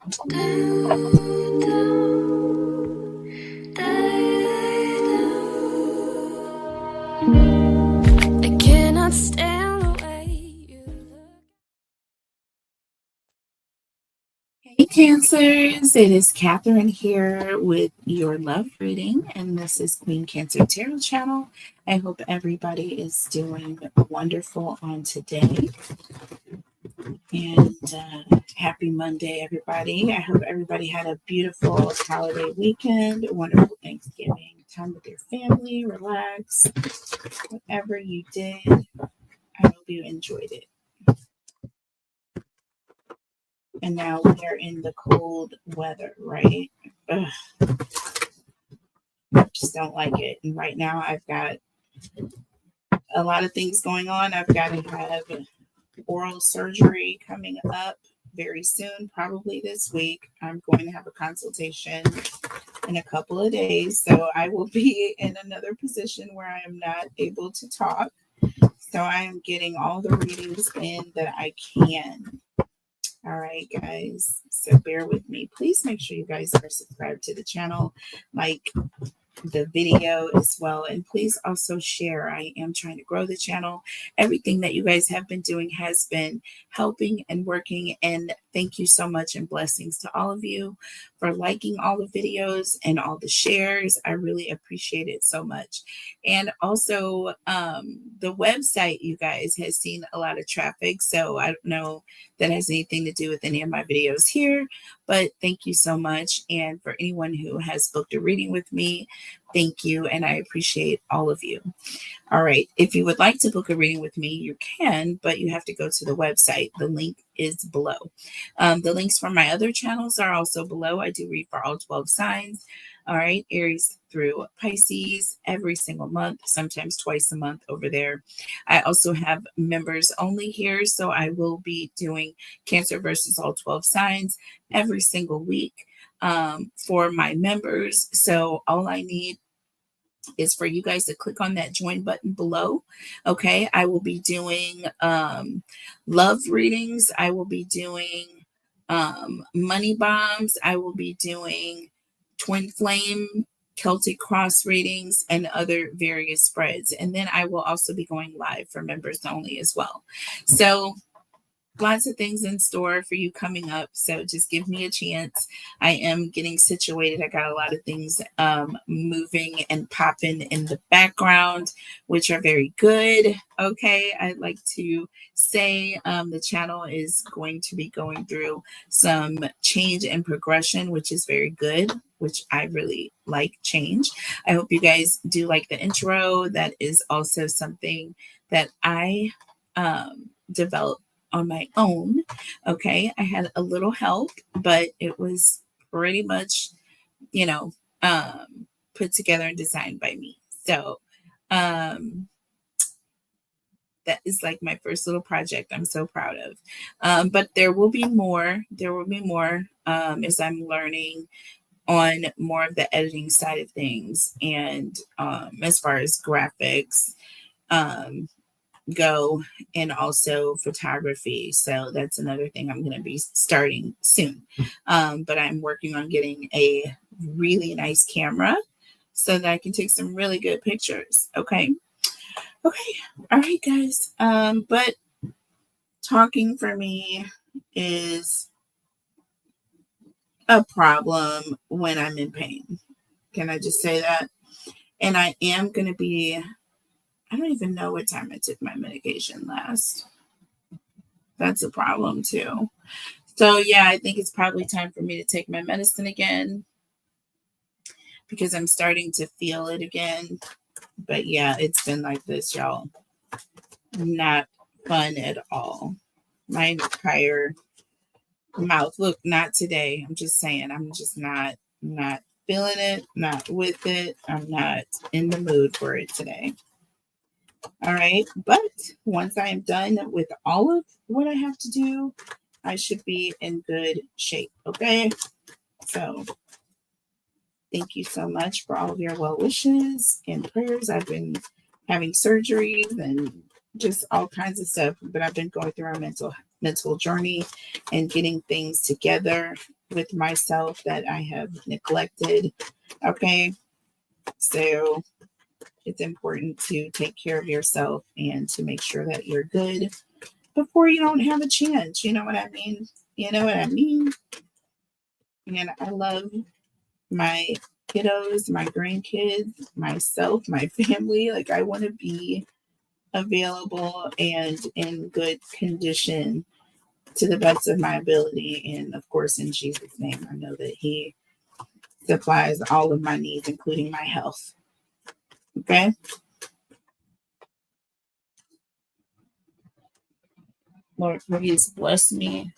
I cannot stand the way you look. Hey Cancers, it is Catherine here with your love reading, and this is Queen Cancer Tarot Channel. I hope everybody is doing wonderful on today, and happy Monday, everybody. I hope everybody had a beautiful holiday weekend, a wonderful Thanksgiving, time with your family, relax, whatever you did. I hope you enjoyed it. And now we are in the cold weather, right? Ugh, just don't like it. And right now I've got a lot of things going on. I've got to have oral surgery coming up very soon, probably this week. I'm going to have a consultation in a couple of days. So I will be in another position where I am not able to talk. So I am getting all the readings in that I can. All right, guys. So bear with me. Please make sure you guys are subscribed to the channel, like the video as well, and please also share. I am trying to grow the channel. Everything that you guys have been doing has been helping and working, and thank you so much, and blessings to all of you for liking all the videos and all the shares. I really appreciate it so much. And also the website, you guys, has seen a lot of traffic, so I don't know that has anything to do with any of my videos here, but thank you so much. And for anyone who has booked a reading with me, thank you, and I appreciate all of you. All right, if you would like to book a reading with me, you can, but you have to go to the website. The link is below. The links for my other channels are also below. I do read for all 12 signs. All right, Aries through Pisces every single month, sometimes twice a month over there. I also have members only here, so I will be doing Cancer versus all 12 signs every single week for my members. So all I need is for you guys to click on that join button below. Okay, I will be doing love readings. I will be doing money bombs. I will be doing twin flame, Celtic cross readings, and other various spreads. And then I will also be going live for members only as well. So lots of things in store for you coming up, so just give me a chance. I am getting situated. I got a lot of things moving and popping in the background, which are very good. Okay, I'd like to say the channel is going to be going through some change and progression, which is very good, which I really like change. I hope you guys do like the intro. That is also something that I developed on my own. Okay, I had a little help, but it was pretty much, you know, put together and designed by me. So that is like my first little project I'm so proud of. But there will be more. There will be more as I'm learning on more of the editing side of things, and as far as graphics go, and also photography. So that's another thing I'm going to be starting soon. But I'm working on getting a really nice camera so that I can take some really good pictures. Okay. All right, guys. But talking for me is a problem when I'm in pain. Can I just say that? And I am going to be, I don't even know what time I took my medication last. That's a problem too. So yeah, I think it's probably time for me to take my medicine again because I'm starting to feel it again. But yeah, it's been like this, y'all. Not fun at all. My entire mouth. Look, not today. I'm just saying, I'm just not feeling it, not with it. I'm not in the mood for it today. All right. But once I am done with all of what I have to do, I should be in good shape. Okay. So thank you so much for all of your well wishes and prayers. I've been having surgeries and just all kinds of stuff, but I've been going through a mental journey and getting things together. with myself that I have neglected. Okay. So it's important to take care of yourself and to make sure that you're good before you don't have a chance. You know what I mean? You know what I mean? And I love my kiddos, my grandkids, myself, my family. Like, I want to be available and in good condition to the best of my ability. And of course, in Jesus' name, I know that He supplies all of my needs, including my health. Okay. Lord, please bless me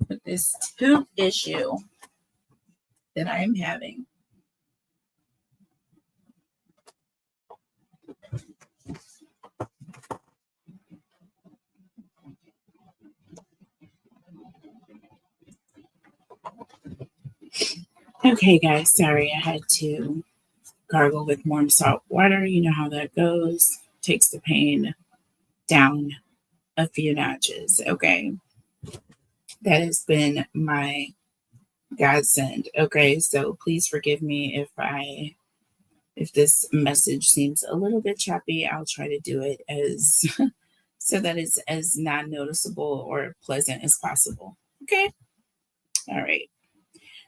with this tooth issue that I am having. Okay, guys, sorry, I had to gargle with warm salt water. You know how that goes. Takes the pain down a few notches. Okay. That has been my godsend. Okay, so please forgive me if this message seems a little bit choppy. I'll try to do it as so that it's as non-noticeable or pleasant as possible. Okay. All right.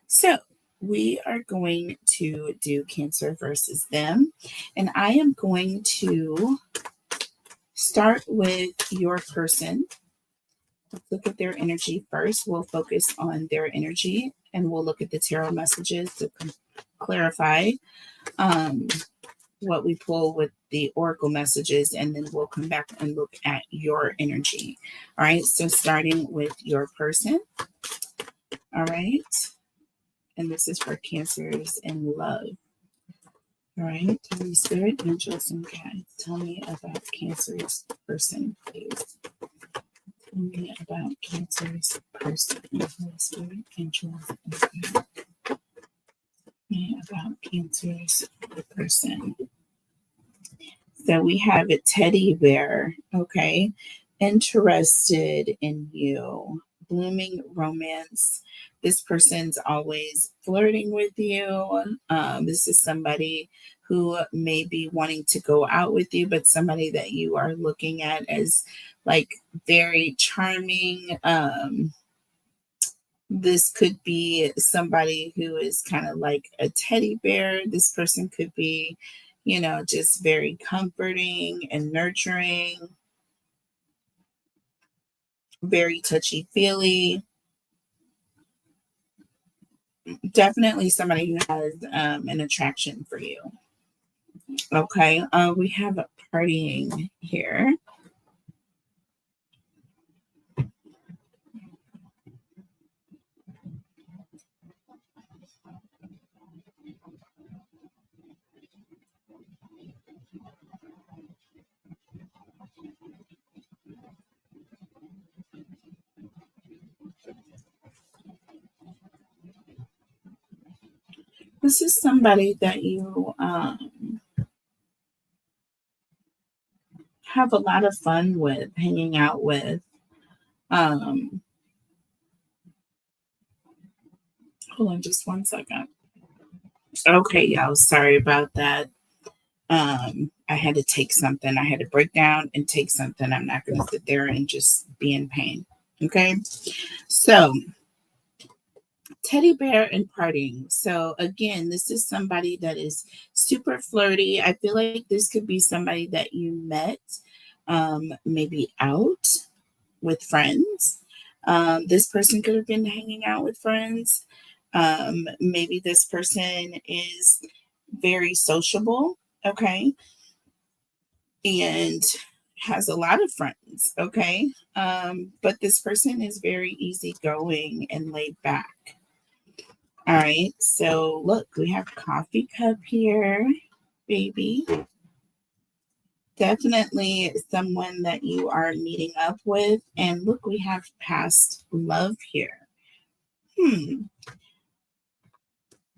So we are going to do Cancer versus them. And I am going to start with your person. Let's look at their energy first. We'll focus on their energy and we'll look at the tarot messages to clarify what we pull with the oracle messages, and then we'll come back and look at your energy. All right, so starting with your person. All right, and this is for Cancers in love. All right, Holy Spirit, angels, and guides, tell me about Cancer's person, please. Tell me about Cancer's person. Holy Spirit, angels, and guides. Tell me about Cancer's person. So we have a teddy bear, okay, interested in you, blooming romance. This person's always flirting with you. This is somebody who may be wanting to go out with you, but somebody that you are looking at as like very charming. This could be somebody who is kind of like a teddy bear. This person could be, just very comforting and nurturing, very touchy feely. Definitely somebody who has an attraction for you. Okay, we have a partying here. This is somebody that you have a lot of fun with, hanging out with. Um, Hold on just one second. Okay, y'all, sorry about that. I had to take something. I had to break down and take something. I'm not going to sit there and just be in pain. Okay. So, teddy bear and partying. So, again, this is somebody that is super flirty. I feel like this could be somebody that you met maybe out with friends. This person could have been hanging out with friends. Maybe this person is very sociable. Okay. And has a lot of friends. Okay. But this person is very easygoing and laid back. All right. So look, we have coffee cup here, baby. Definitely someone that you are meeting up with. And look, we have past love here.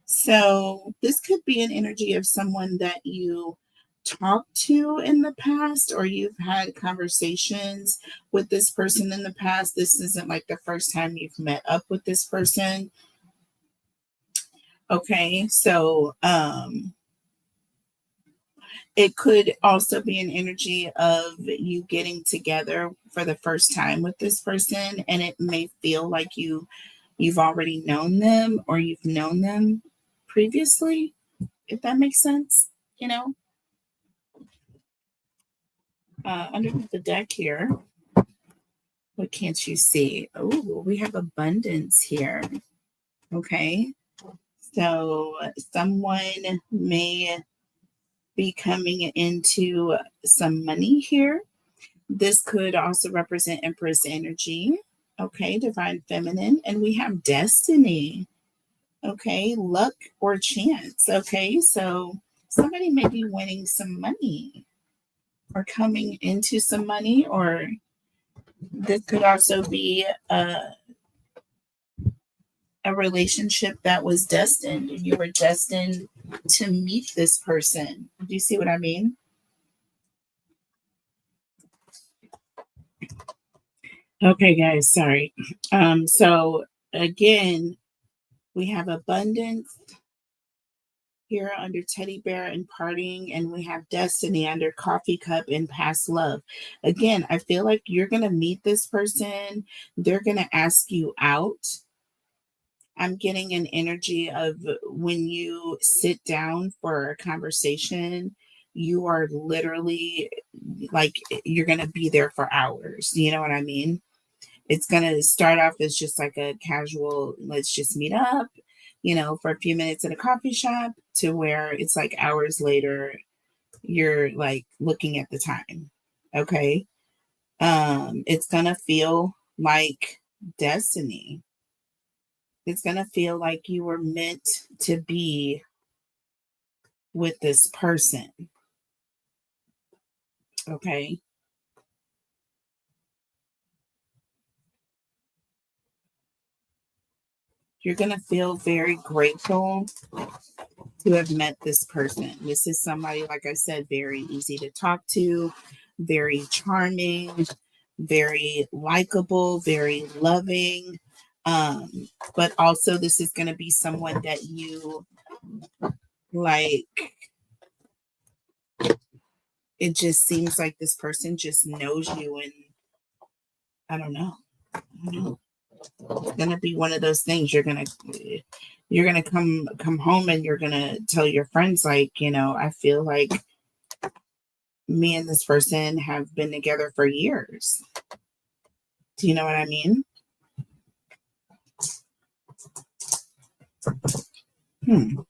So this could be an energy of someone that you talked to in the past, or you've had conversations with this person in the past. This isn't like the first time you've met up with this person. Okay, so it could also be an energy of you getting together for the first time with this person, and it may feel like you've already known them or you've known them previously, if that makes sense. You know, underneath the deck here, what can't you see? Oh, we have abundance here. Okay, so someone may be coming into some money here. This could also represent Empress energy. Okay, divine feminine. And we have destiny. Okay, luck or chance. Okay, so somebody may be winning some money or coming into some money, or this could also be a relationship that was destined. You were destined to meet this person. Do you see what I mean? Okay, guys, sorry. So again, we have abundance here under teddy bear and partying, and we have destiny under coffee cup and past love. Again, I feel like you're going to meet this person. They're going to ask you out. I'm getting an energy of when you sit down for a conversation, you are literally like you're going to be there for hours. You know what I mean? It's going to start off as just like a casual, let's just meet up, for a few minutes at a coffee shop, to where it's like hours later, you're like looking at the time. Okay. It's going to feel like destiny. It's going to feel like you were meant to be with this person. Okay. You're going to feel very grateful to have met this person. This is somebody, like I said, very easy to talk to, very charming, very likable, very loving. But also, this is going to be someone that you like. It just seems like this person just knows you, and I don't know. I don't know. It's gonna be one of those things. You're gonna come home and you're gonna tell your friends, like, I feel like me and this person have been together for years. Do you know what I mean? Hmm.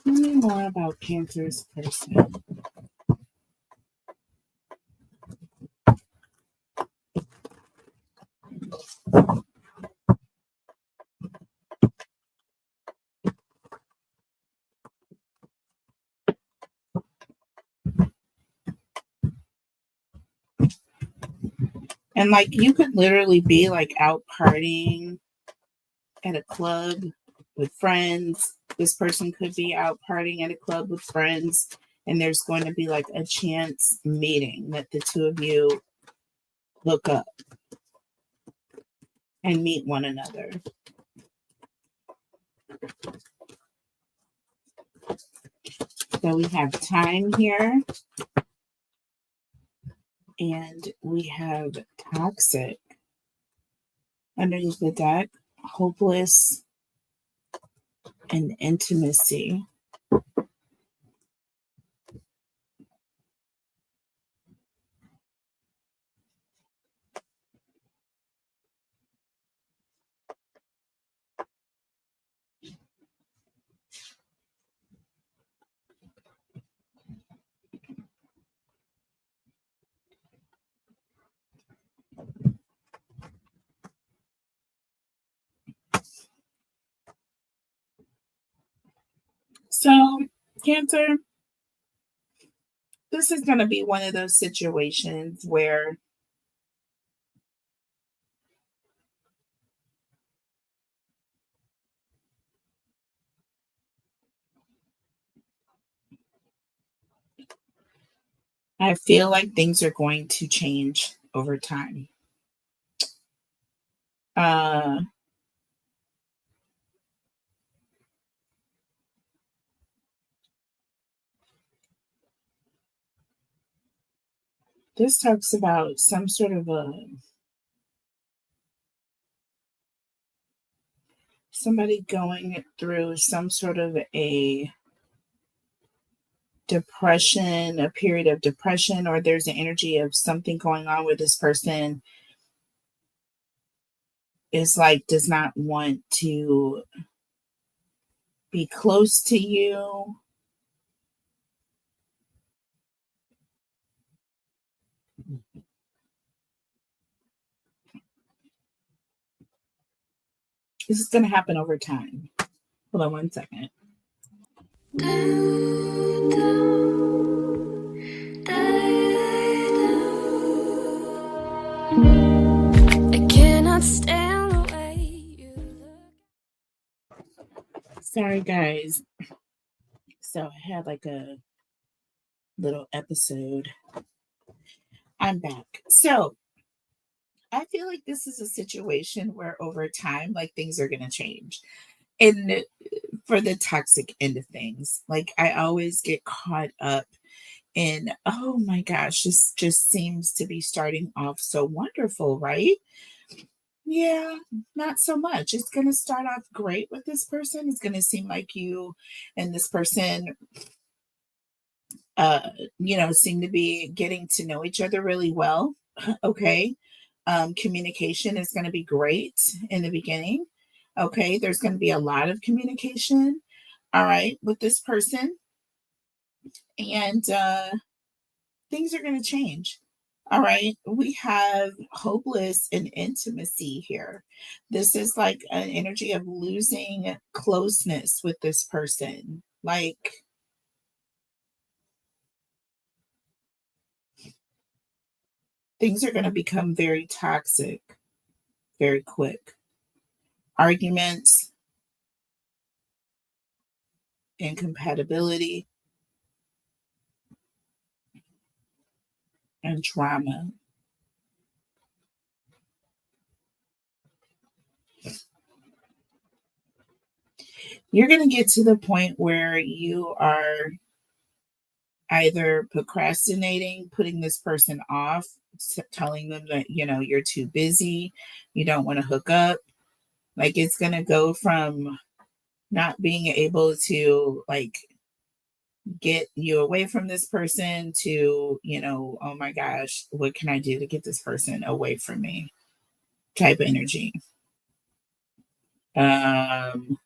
Tell me more about Cancer's person. And like you could literally be like out partying at a club with friends. This person could be out partying at a club with friends, and there's going to be like a chance meeting that the two of you hook up and meet one another. So we have time here, and we have toxic underneath the deck, hopeless, and intimacy. So, Cancer, this is going to be one of those situations where I feel like things are going to change over time. Uh, this talks about some sort of somebody going through some sort of a depression, a period of depression, or there's an energy of something going on where this person is like does not want to be close to you. This is going to happen over time. Hold on one second. I cannot stand the way you look. Sorry, guys. So I had like a little episode. I'm back. So I feel like this is a situation where over time, like things are going to change. And for the toxic end of things, like I always get caught up in, oh my gosh, this just seems to be starting off so wonderful, right? Yeah, not so much. It's going to start off great with this person. It's going to seem like you and this person uh seem to be getting to know each other really well. Okay. Communication is going to be great in the beginning. Okay, there's going to be a lot of communication, all right, with this person, and things are going to change. All right, we have hopeless and intimacy here. This is like an energy of losing closeness with this person. Like things are going to become very toxic very quick. Arguments, incompatibility, and drama. You're going to get to the point where you are either procrastinating, putting this person off, telling them that, you're too busy, you don't want to hook up. Like it's going to go from not being able to like get you away from this person to, oh my gosh, what can I do to get this person away from me type of energy. Um,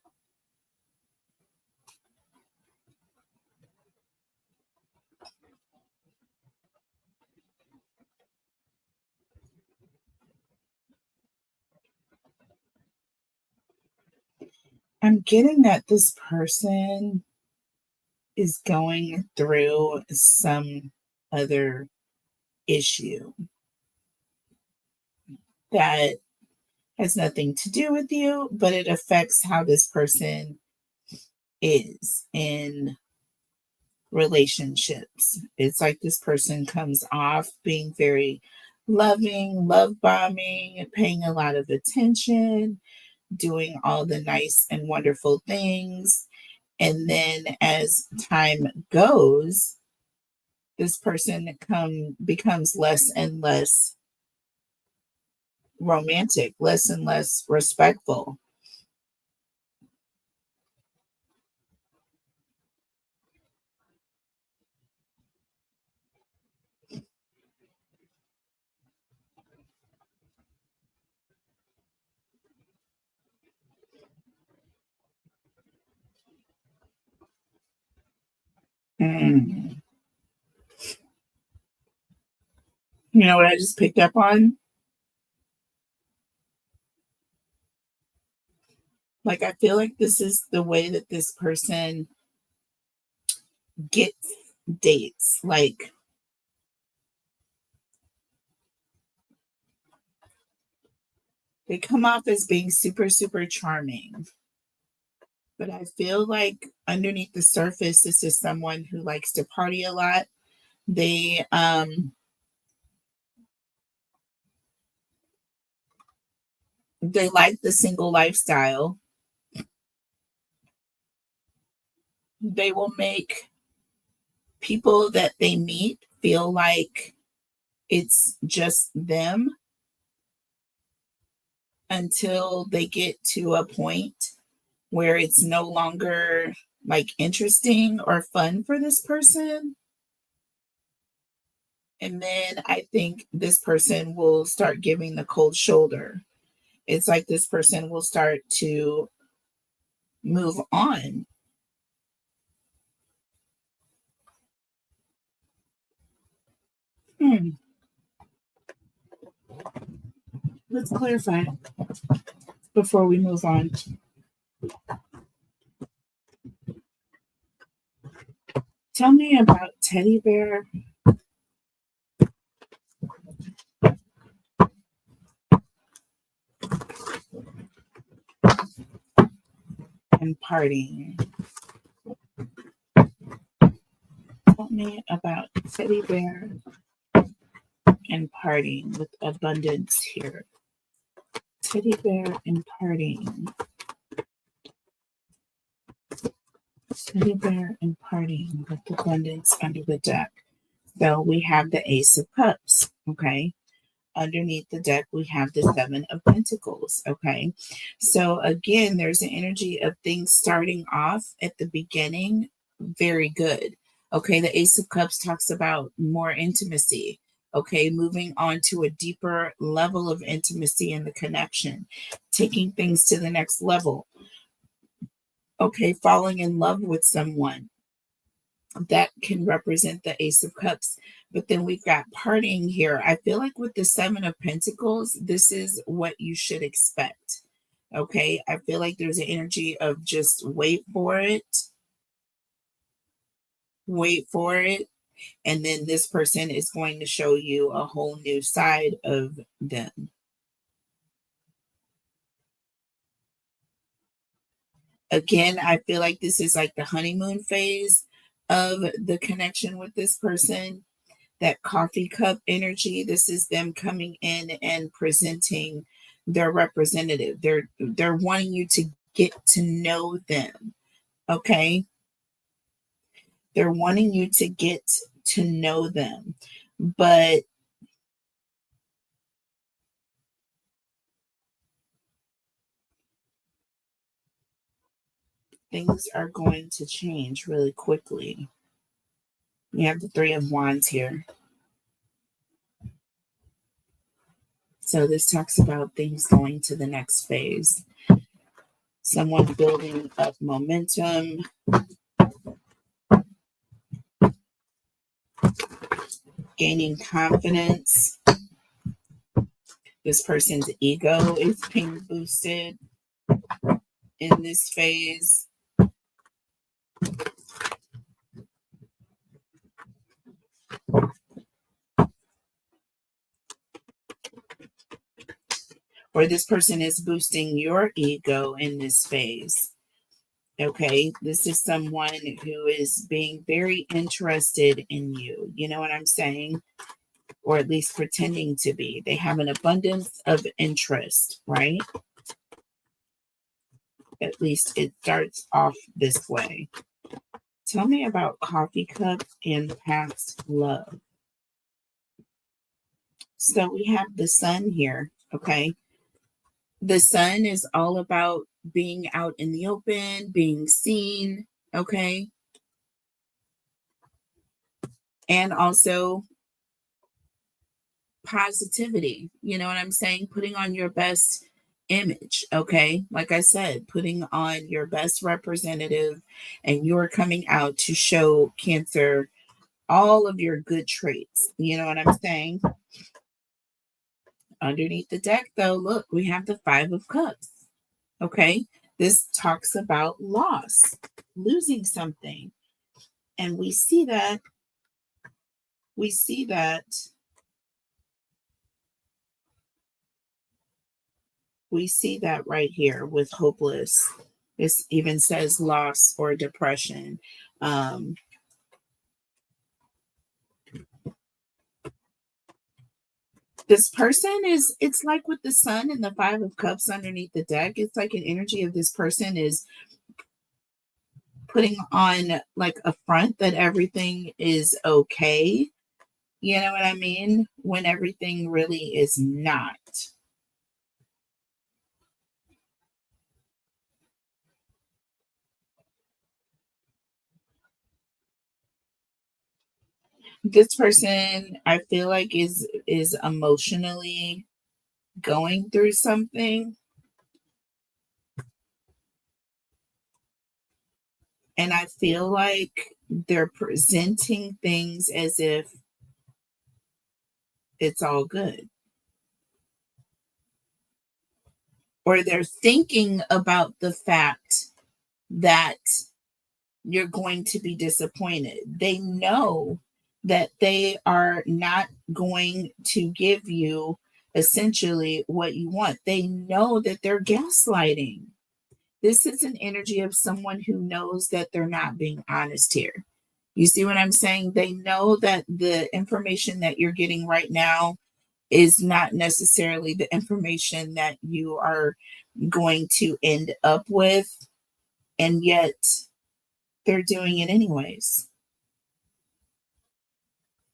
I'm getting that this person is going through some other issue that has nothing to do with you, but it affects how this person is in relationships. It's like this person comes off being very loving, love bombing, paying a lot of attention, doing all the nice and wonderful things. And then as time goes, this person becomes less and less romantic, less and less respectful. Mm. You know what I just picked up on? Like I feel like this is the way that this person gets dates. Like they come off as being super, super charming. But I feel like underneath the surface, this is someone who likes to party a lot, They like the single lifestyle. They will make people that they meet feel like it's just them until they get to a point where it's no longer like interesting or fun for this person. And then I think this person will start giving the cold shoulder. It's like this person will start to move on. Hmm. Let's clarify before we move on. Tell me about teddy bear and partying. Tell me about teddy bear and partying with abundance here. Teddy bear and partying. Teddy bear and partying with abundance under the deck. So we have the Ace of Cups. Okay. Underneath the deck, we have the Seven of Pentacles. Okay. So again, there's an energy of things starting off at the beginning very good. Okay. The Ace of Cups talks about more intimacy. Okay. Moving on to a deeper level of intimacy in the connection, taking things to the next level. Okay. Falling in love with someone that can represent the Ace of Cups. But then we've got partying here. I feel like with the Seven of Pentacles, this is what you should expect. Okay. I feel like there's an energy of just wait for it. And then this person is going to show you a whole new side of them. Again, I feel like this is like the honeymoon phase of the connection with this person. That coffee cup energy, this is them coming in and presenting their representative. They're wanting you to get to know them. Okay. They're wanting you to get to know them. But things are going to change really quickly. You have the Three of Wands here. So this talks about things going to the next phase. Someone building up momentum, gaining confidence. This person's ego is being boosted in this phase. Or this person is boosting your ego in this phase. Okay, this is someone who is being very interested in you. You know what I'm saying? Or at least pretending to be. They have an abundance of interest, right? At least it starts off this way. Tell me about coffee cup and past love. So we have the sun here, okay? The sun is all about being out in the open, being seen, okay? And also positivity. You know what I'm saying? Putting on your best image, okay? Like I said, putting on your best representative, and you're coming out to show Cancer all of your good traits. You know what I'm saying? Underneath the deck, though, look, we have the Five of Cups. Okay. This talks about loss, losing something. And we see that, we see that, we see that right here with hopeless. This even says loss or depression. Um, This person is, it's like with the sun and the five of cups underneath the deck, it's like an energy of this person is putting on like a front that everything is okay. You know what I mean? When everything really is not. This person, I feel like, is emotionally going through something, and I feel like they're presenting things as if it's all good, or they're thinking about the fact that you're going to be disappointed. They know that they are not going to give you essentially what you want. They know that they're gaslighting. This is an energy of someone who knows that they're not being honest here. You see what I'm saying? They know that the information that you're getting right now is not necessarily the information that you are going to end up with, and yet they're doing it anyways.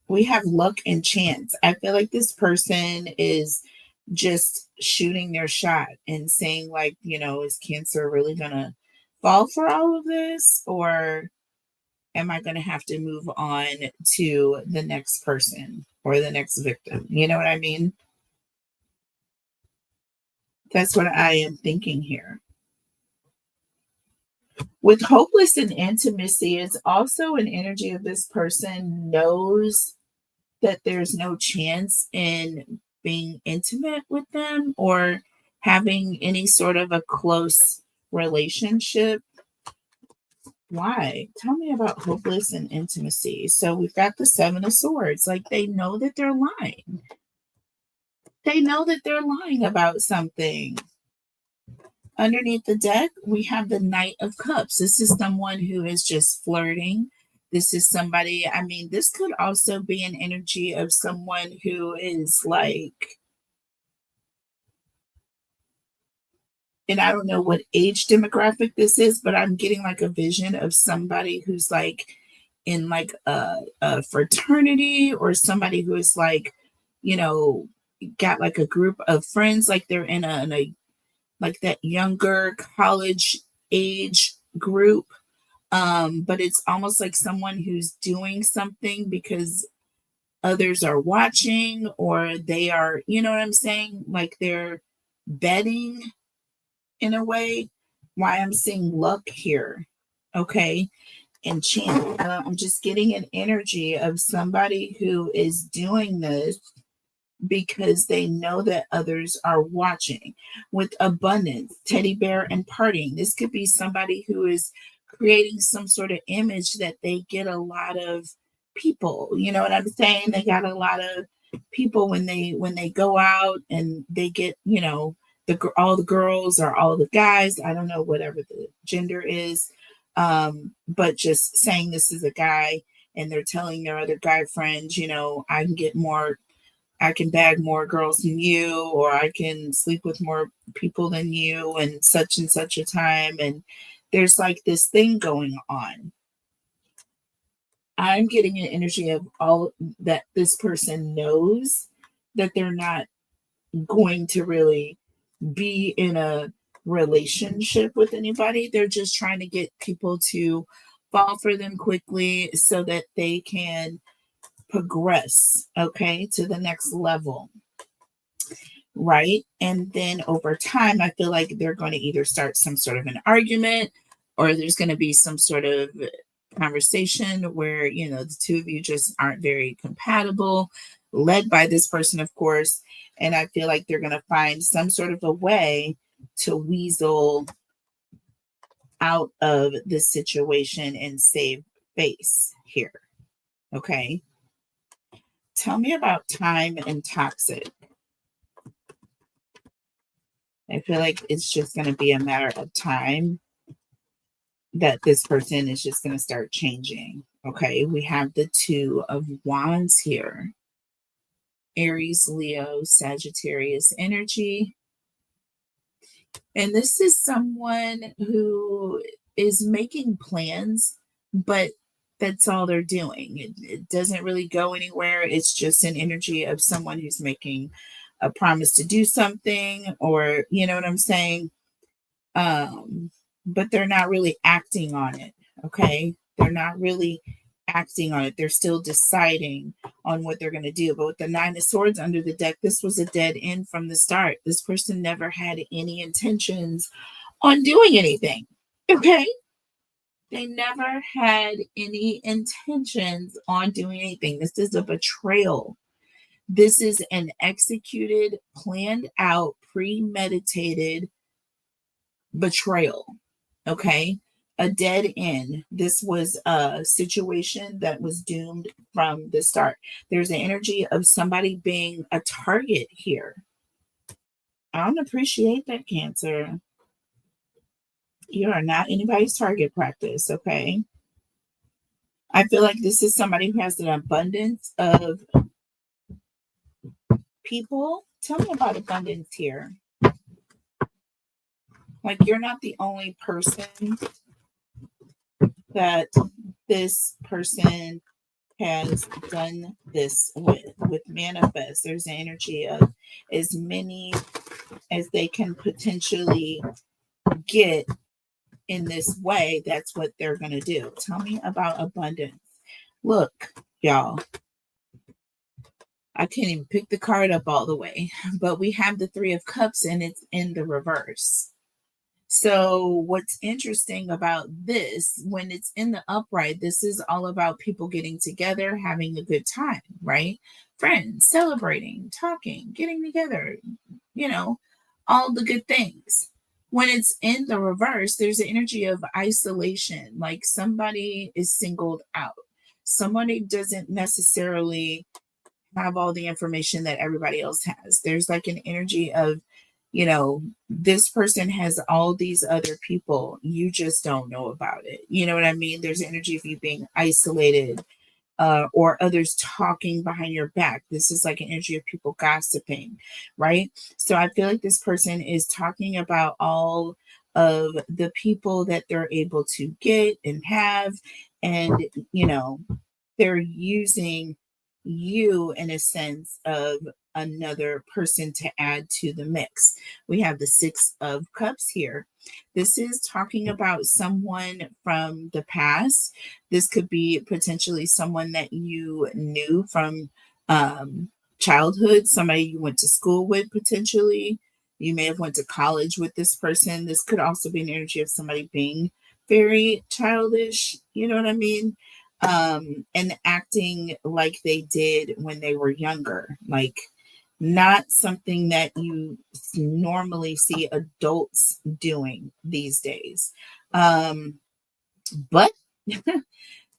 We have luck and chance. I feel like this person is just shooting their shot and saying, like, is Cancer really going to fall for all of this? Or am I going to have to move on to the next person or the next victim? You know what I mean? That's what I am thinking here. With hopeless and intimacy, it's also an energy of this person knows that there's no chance in being intimate with them or having any sort of a close relationship. Why? Tell me about hopeless and intimacy. So we've got the Seven of Swords. Like, they know that they're lying. They know that they're lying about something. Underneath the deck, we have the Knight of Cups. This is someone who is just flirting. This is somebody, I mean, this could also be an energy of someone who is like, and I don't know what age demographic this is, but I'm getting like a vision of somebody who's like in like a fraternity, or somebody who is like, you know, got like a group of friends, like they're in a like that younger college age group. But it's almost like someone who's doing something because others are watching, or they are, you know what I'm saying? Like they're betting in a way. Why I'm seeing luck here. Okay. And chance. I'm just getting an energy of somebody who is doing this because they know that others are watching. With abundance, teddy bear, and partying, this could be somebody who is creating some sort of image that they get a lot of people. You know what I'm saying? They got a lot of people when they go out, and they get, all the girls or all the guys, I don't know, whatever the gender is, but just saying this is a guy, and they're telling their other guy friends, I can bag more girls than you, or I can sleep with more people than you, and such a time. And there's like this thing going on. I'm getting an energy of all that this person knows that they're not going to really be in a relationship with anybody. They're just trying to get people to fall for them quickly so that they can progress, okay, to the next level. Right. And then over time, I feel like they're going to either start some sort of an argument, or there's going to be some sort of conversation where, the two of you just aren't very compatible, led by this person, of course. And I feel like they're going to find some sort of a way to weasel out of this situation and save face here. Okay. Tell me about time and toxic. I feel like it's just going to be a matter of time that this person is just going to start changing. Okay. We have the Two of Wands here. Aries, Leo, Sagittarius energy. And this is someone who is making plans, but that's all they're doing. It doesn't really go anywhere. It's just an energy of someone who's making a promise to do something, or you know what I'm saying? Um, but they're not really acting on it. Okay. They're not really acting on it. They're still deciding on what they're going to do. But with the Nine of Swords under the deck, this was a dead end from the start. This person never had any intentions on doing anything. Okay. They never had any intentions on doing anything. This is a betrayal. This is an executed, planned out, premeditated betrayal. Okay. A dead end. This was a situation that was doomed from the start. There's an energy of somebody being a target here. I don't appreciate that, Cancer. You are not anybody's target practice. Okay. I feel like this is somebody who has an abundance of people. Tell me about abundance here. Like, you're not the only person that this person has done this with manifest. There's an energy of as many as they can potentially get in this way. That's what they're going to do. Tell me about abundance. Look, y'all, I can't even pick the card up all the way, but we have the Three of Cups and it's in the reverse. So what's interesting about this, when it's in the upright, this is all about people getting together, having a good time, right? Friends, celebrating, talking, getting together, you know, all the good things. When it's in the reverse, there's an energy of isolation, like somebody is singled out. Somebody doesn't necessarily have all the information that everybody else has. There's like an energy of, this person has all these other people. You just don't know about it. You know what I mean? There's energy of you being isolated, or others talking behind your back. This is like an energy of people gossiping, right? So I feel like this person is talking about all of the people that they're able to get and have. And, they're using you in a sense of another person to add to the mix. We have the Six of Cups here. This is talking about someone from the past. This could be potentially someone that you knew from childhood, somebody you went to school with potentially. You may have went to college with this person. This could also be an energy of somebody being very childish, you know what I mean? And acting like they did when they were younger, like not something that you normally see adults doing these days. But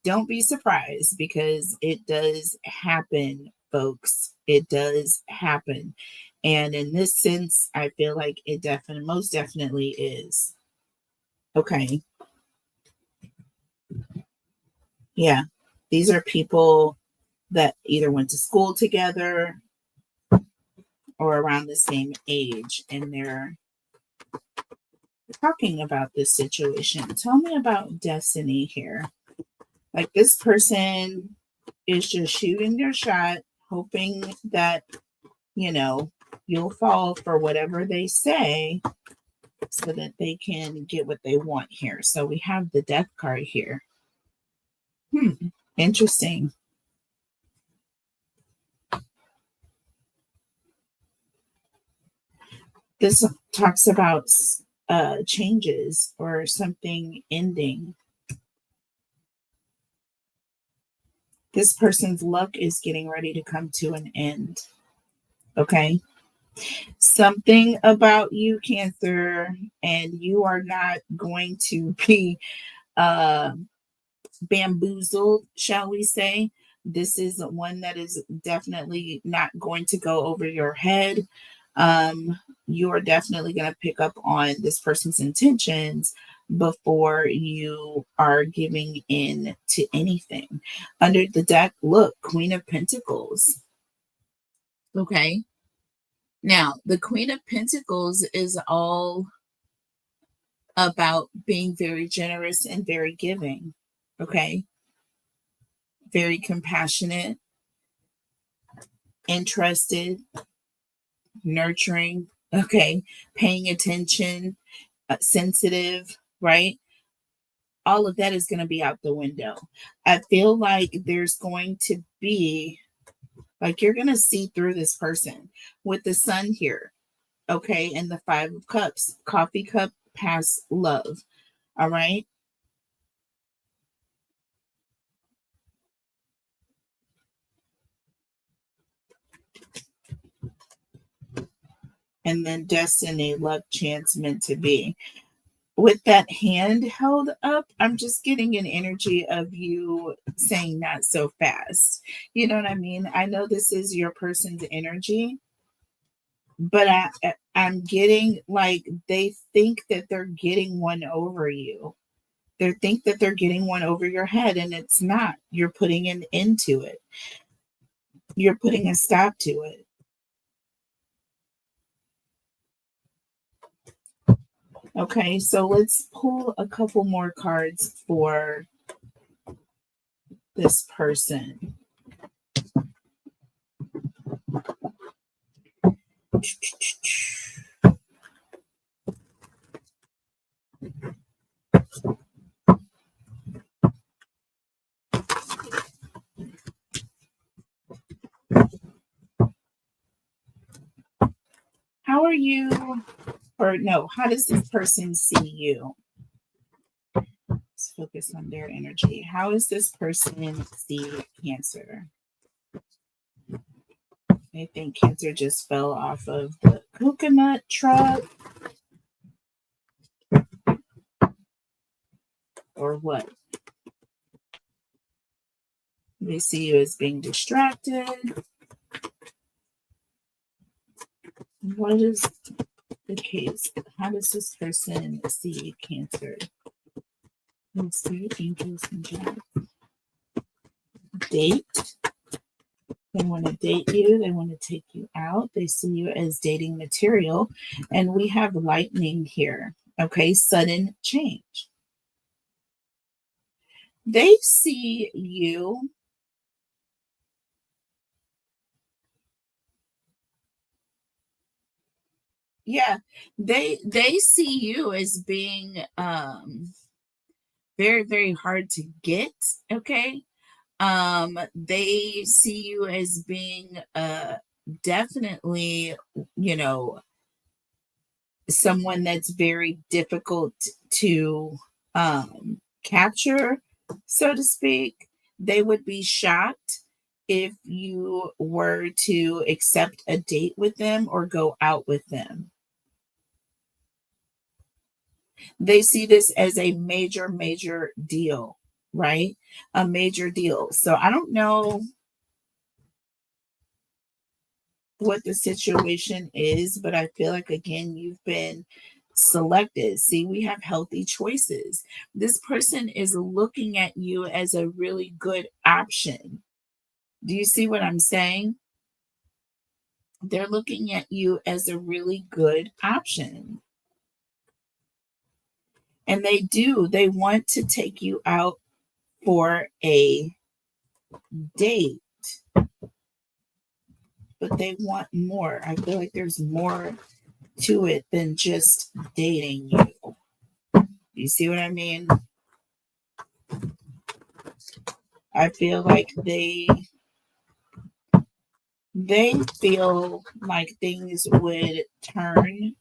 don't be surprised because it does happen, folks. It does happen. And in this sense, I feel like it definitely, most definitely is. Okay. Yeah. These are people that either went to school together or around the same age, and they're talking about this situation. Tell me about destiny here. Like, this person is just shooting their shot, hoping that, you'll fall for whatever they say so that they can get what they want here. So we have the Death card here. Interesting. This talks about changes or something ending. This person's luck is getting ready to come to an end. Okay. Something about you, Cancer, and you are not going to be uh, bamboozled, shall we say. This is one that is definitely not going to go over your head. You are definitely going to pick up on this person's intentions before you are giving in to anything. Under the deck, look, Queen of Pentacles. Okay. Now, the Queen of Pentacles is all about being very generous and very giving. Okay. Very compassionate, interested, nurturing. Okay. Paying attention, sensitive, right? All of that is going to be out the window. I feel like there's going to be, like, you're going to see through this person with the sun here. Okay. And the Five of Cups, coffee cup, past love. All right. And then destiny, luck, chance, meant to be. With that hand held up, I'm just getting an energy of you saying not so fast. You know what I mean? I know this is your person's energy, but I'm getting like they think that they're getting one over you. They think that they're getting one over your head, and it's not. You're putting an end to it. You're putting a stop to it. Okay, so let's pull a couple more cards for this person. How are you, or no, how does this person see you? Let's focus on their energy. How does this person see Cancer? They think Cancer just fell off of the coconut truck, or what? They see you as being distracted. What is the case? How does this person see Cancer? Let's see, angels and jobs. Date. They want to date you. They want to take you out. They see you as dating material. And we have lightning here. Okay, sudden change. They see you. Yeah, they see you as being very, very hard to get. Okay. They see you as being definitely, you know, someone that's very difficult to capture, so to speak. They would be shocked if you were to accept a date with them or go out with them. They see this as a major, major deal, right? A major deal. So I don't know what the situation is, but I feel like, again, you've been selected. See, we have healthy choices. This person is looking at you as a really good option. Do you see what I'm saying? They're looking at you as a really good option. And they want to take you out for a date, but they want more. I feel like there's more to it than just dating you. You see what I mean? I feel like they feel like things would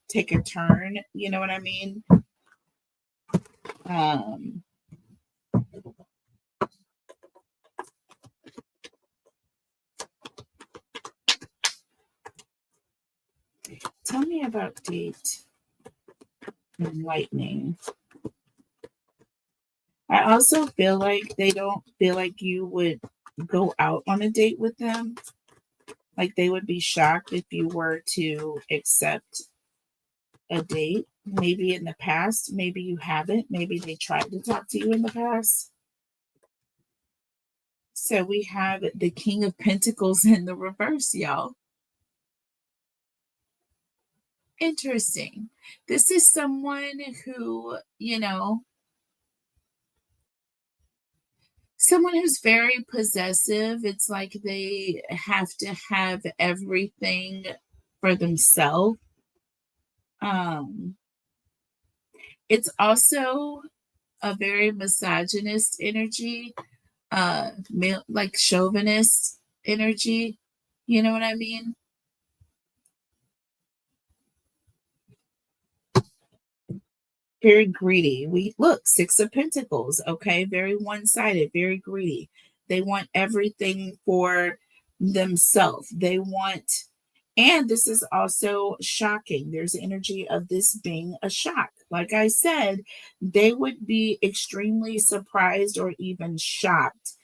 take a turn. You know what I mean? Um, Tell me about date and lightning. I also feel like they don't feel like you would go out on a date with them. Like they would be shocked if you were to accept a date. Maybe in the past, maybe you haven't. Maybe they tried to talk to you in the past. So we have the King of Pentacles in the reverse, y'all. Interesting. This is someone who, someone who's very possessive. It's like they have to have everything for themselves. Um, it's also a very misogynist energy, male, like chauvinist energy. You know what I mean? Very greedy. We look, Six of Pentacles, okay? Very one-sided, very greedy. They want everything for themselves. They want, and this is also shocking. There's energy of this being a shock. Like I said, they would be extremely surprised or even shocked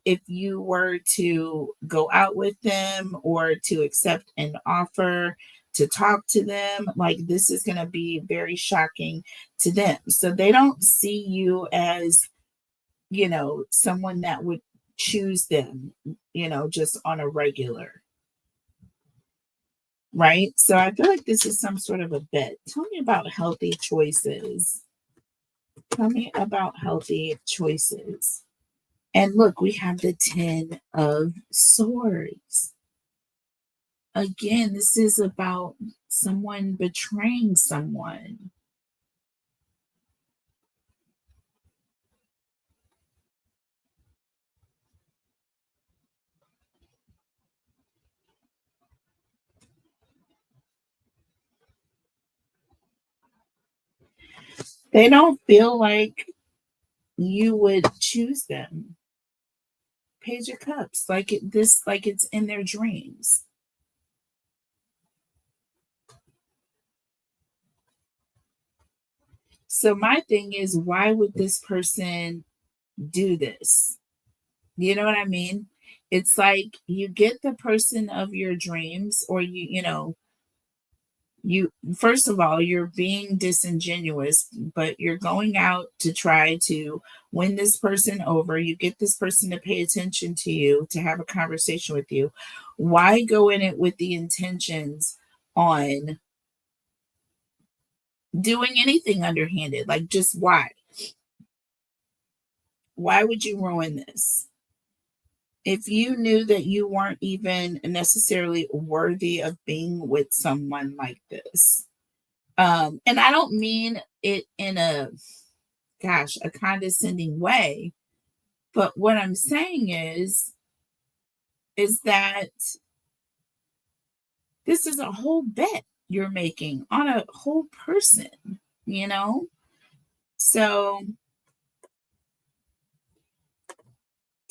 if you were to go out with them or to accept an offer to talk to them. Like, this is going to be very shocking to them. So they don't see you as, someone that would choose them, just on a regular, right? So I feel like this is some sort of a bet. Tell me about healthy choices. Tell me about healthy choices. And look, we have the 10 of swords. Again, this is about someone betraying someone. They don't feel like you would choose them. Page of Cups, like it's in their dreams. So my thing is, why would this person do this? You know what I mean? It's like you get the person of your dreams, or you first of all, you're being disingenuous, but you're going out to try to win this person over. You get this person to pay attention to you, to have a conversation with you. Why go in it with the intentions on doing anything underhanded? Like, just why would you ruin this if you knew that you weren't even necessarily worthy of being with someone like this? And I don't mean it in a condescending way. But what I'm saying is that this is a whole bet you're making on a whole person, you know? So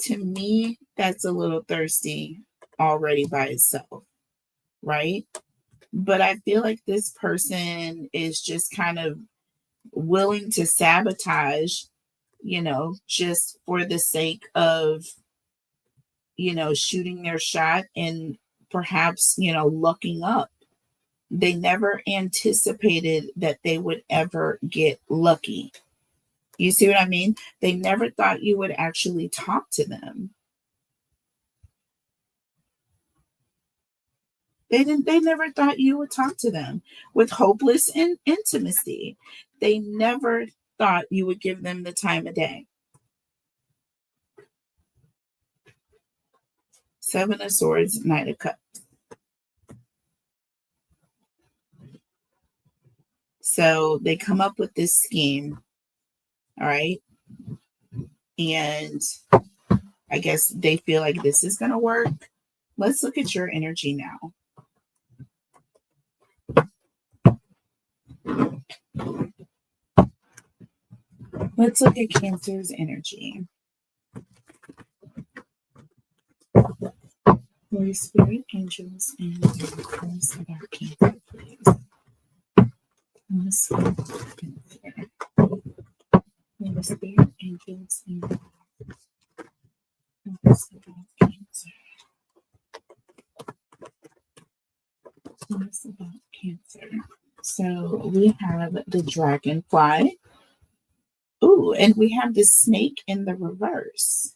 to me, that's a little thirsty already by itself, right? But I feel like this person is just kind of willing to sabotage, just for the sake of shooting their shot and perhaps, looking up. They never anticipated that they would ever get lucky. You see what I mean? They never thought you would actually talk to them. They never thought you would talk to them with hopeless intimacy. They never thought you would give them the time of day. Seven of Swords, Knight of Cups. So they come up with this scheme, all right? And I guess they feel like this is going to work. Let's look at your energy now. Let's look at Cancer's energy. Holy Spirit, angels, and tell us about Cancer, please. Holy Spirit, Cancer. Holy Spirit, angels, and tell us about Cancer. Tell us about Cancer. So we have the dragonfly. Ooh, and we have the snake in the reverse.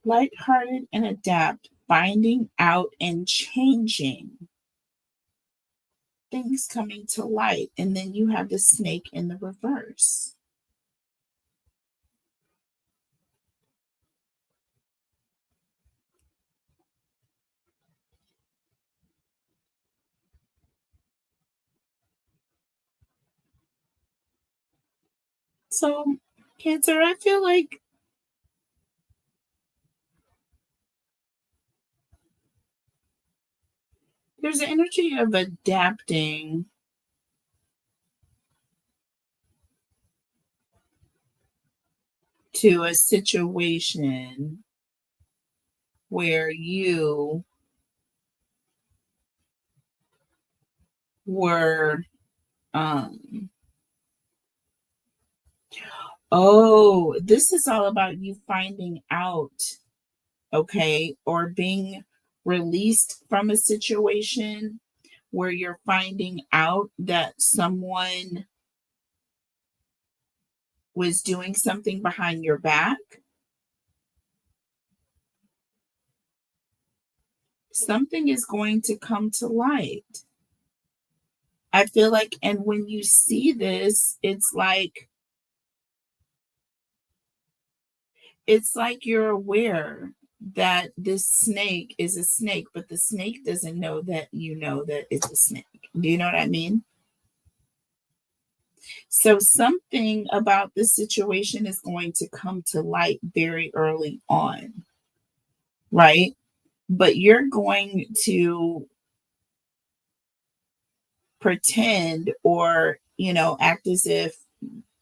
Lighthearted and adapt finding out and changing, things coming to light. And then you have the snake in the reverse. So, Cancer, I feel like there's an energy of adapting to a situation where you were, um, oh, this is all about you finding out, okay, or being released from a situation where you're finding out that someone was doing something behind your back. Something is going to come to light. I feel like, and when you see this, it's like you're aware that this snake is a snake, but the snake doesn't know that you know that it's a snake. Do you know what I mean? So something about this situation is going to come to light very early on, right? But you're going to pretend or, act as if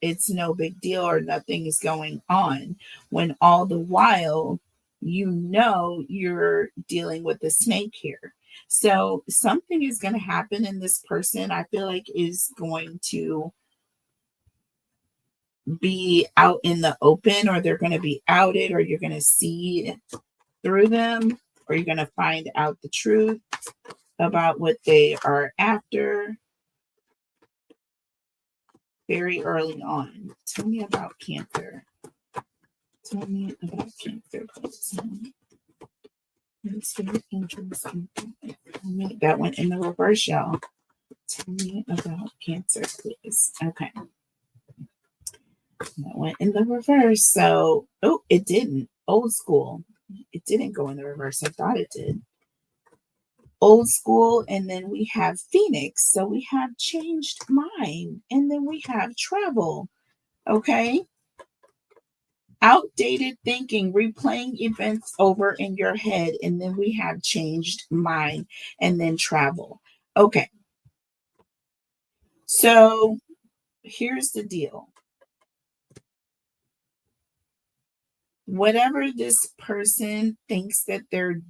it's no big deal or nothing is going on when all the while you're dealing with the snake here. So something is going to happen, and this person I feel like is going to be out in the open, or they're going to be outed, or you're going to see through them, or you're going to find out the truth about what they are after very early on. Tell me about Cancer. Tell me about Cancer. That went in the reverse, y'all. Tell me about Cancer, please. Okay. That went in the reverse. So, oh, it didn't. Old school. It didn't go in the reverse. I thought it did. Old school, and then we have Phoenix. So we have changed mind, and then we have travel. Okay. Outdated thinking, replaying events over in your head, and then we have changed mind, and then travel. Okay. So here's the deal. Whatever this person thinks that they're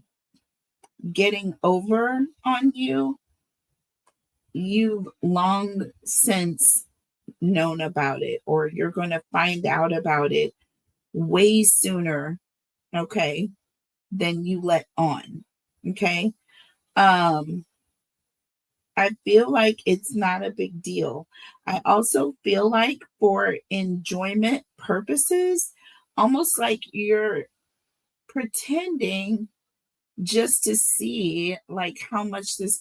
getting over on you, you've long since known about it, or you're going to find out about it way sooner, okay, than you let on. Okay. Um, I feel like it's not a big deal. I also feel like for enjoyment purposes, almost like you're pretending just to see like how far this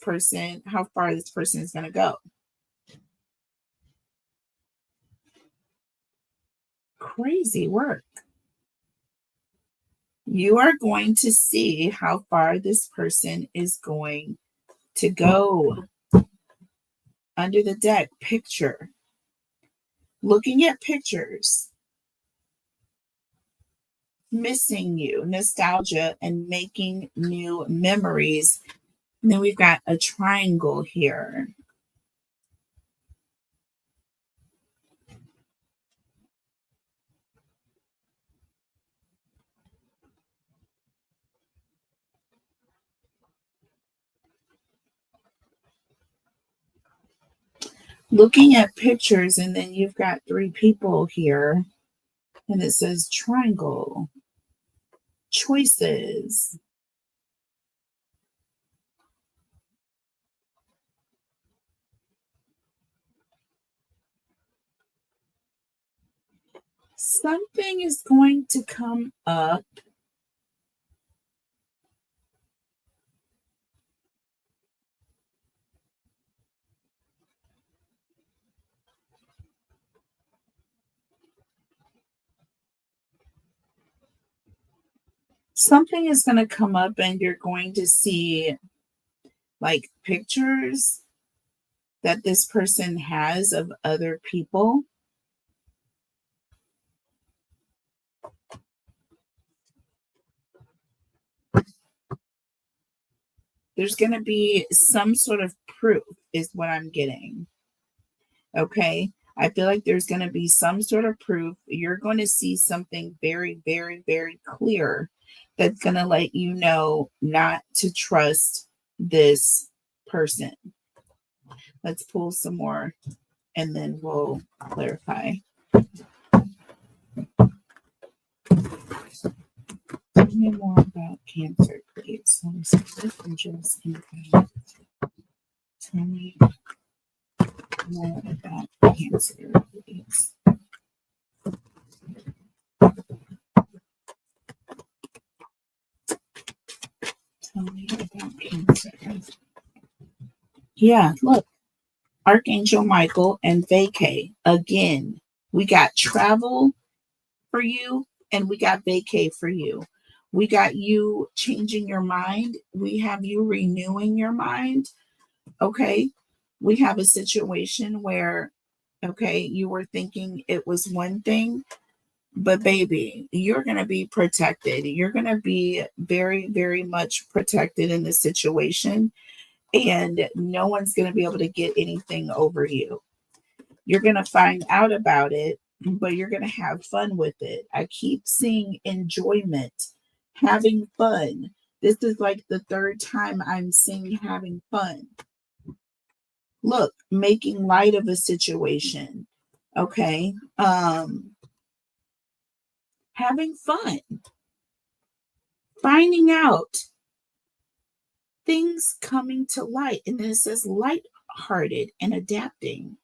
person is going to go. Crazy work. You are going to see how far this person is going to go. Under the deck, picture. Looking at pictures, missing you, nostalgia, and making new memories. And then we've got a triangle here. Looking at pictures, and then you've got three people here, and it says triangle, choices. Something is going to come up something is going to come up and you're going to see like pictures that this person has of other people. There's going to be some sort of proof, is what I'm getting. Okay. I feel like there's going to be some sort of proof. You're going to see something very, very, very clear that's going to let you know not to trust this person. Let's pull some more and then we'll clarify. Tell me more about Cancer, please. Let me see this and just tell me more about Cancer, please. Tell me about Cancer. Yeah, look. Archangel Michael and vacay. Again, we got travel for you and we got vacay for you. We got you changing your mind. We have you renewing your mind. Okay. We have a situation where, okay, you were thinking it was one thing, but baby, you're going to be protected. You're going to be very, very much protected in this situation. And no one's going to be able to get anything over you. You're going to find out about it, but you're going to have fun with it. I keep seeing enjoyment, having fun. This is like the third time I'm seeing having fun. Look, making light of a situation. Okay. Having fun. Finding out things coming to light. And then it says light-hearted and adapting.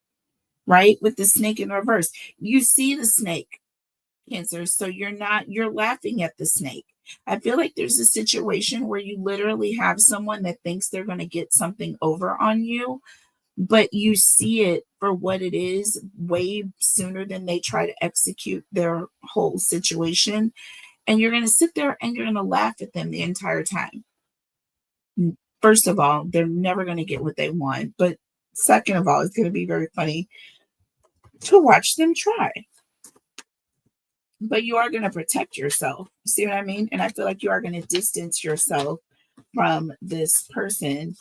Right? With the snake in reverse. You see the snake, Cancer, so you're laughing at the snake. I feel like there's a situation where you literally have someone that thinks they're going to get something over on you, but you see it for what it is way sooner than they try to execute their whole situation. And you're going to sit there and you're going to laugh at them the entire time. First of all, they're never going to get what they want. But second of all, it's going to be very funny to watch them try. But you are going to protect yourself. See what I mean? And I feel like you are going to distance yourself from this person.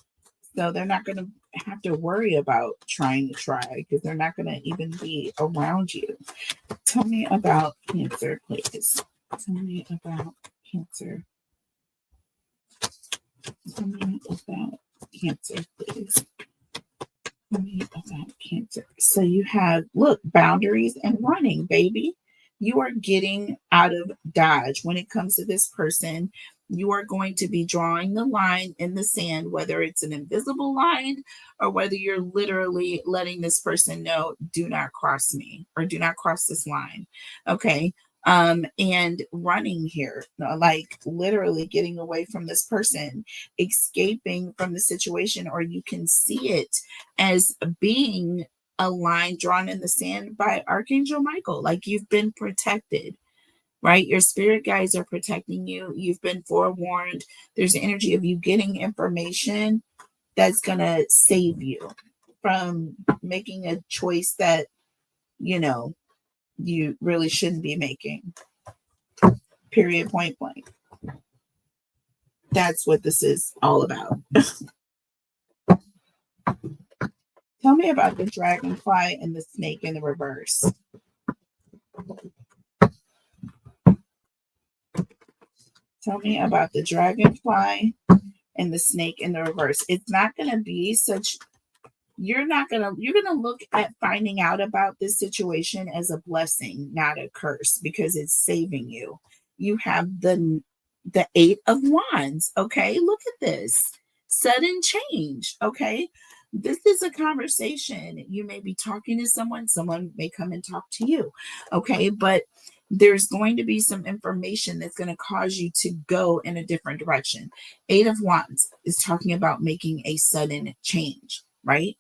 So they're not going to have to worry about trying to try because they're not going to even be around you. Tell me about Cancer, please. Tell me about Cancer. Tell me about Cancer, please. Tell me about Cancer. So you have, look, boundaries and running, baby. You are getting out of Dodge when it comes to this person. You are going to be drawing the line in the sand, whether it's an invisible line or whether you're literally letting this person know, do not cross me or do not cross this line. Okay. And running here, like literally getting away from this person, escaping from the situation, or you can see it as being a line drawn in the sand by Archangel Michael. Like you've been protected, right? Your spirit guides are protecting you. You've been forewarned. There's the energy of you getting information that's going to save you from making a choice that, you really shouldn't be making. Period, point blank. That's what this is all about. Tell me about the dragonfly and the snake in the reverse. Tell me about the dragonfly and the snake in the reverse. It's not going to be such, you're going to look at finding out about this situation as a blessing, not a curse, because it's saving you. You have the 8 of Wands. Okay. Look at this sudden change. Okay. This is a conversation. You may be talking to someone may come and talk to you. Okay. But there's going to be some information that's going to cause you to go in a different direction. 8 of Wands is talking about making a sudden change, right?